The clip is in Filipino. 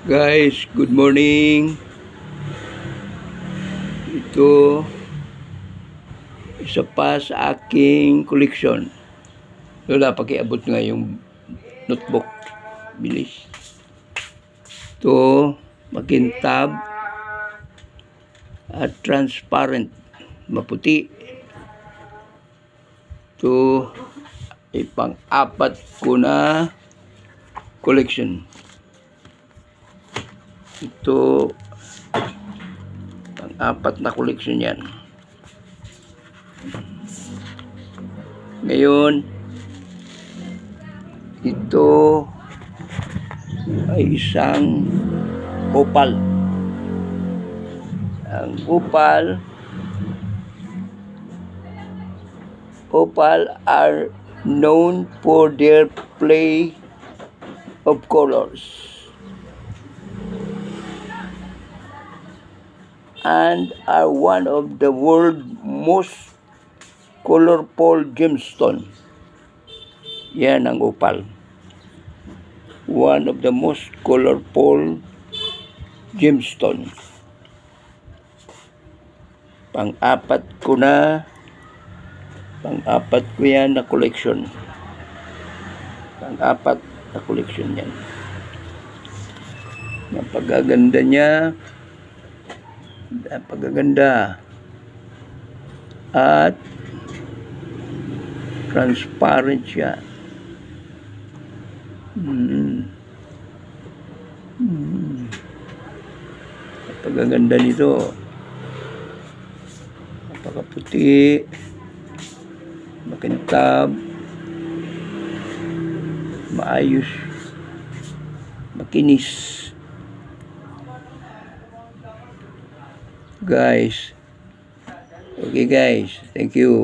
Guys, good morning. Ito, isa pa sa aking koleksyon. Lola, pakiabot nga yung notebook. Bilis. Ito, makintab at transparent. Maputi. Ito, ay pang-apat ko na collection. Ito, pang-apat na collection yan. Ngayon, ito ay isang opal. Ang opal are known for their play of colors and are one of the world's most colorful gemstone. Yan ang opal. One of the most colorful gemstone. Pang-apat ko yan na collection. Pang-apat na collection yan. Ang pagaganda niya, at transparent siya. Pagaganda nito, napakaputi, makintab, maayos, makinis. Guys, okay guys, thank you.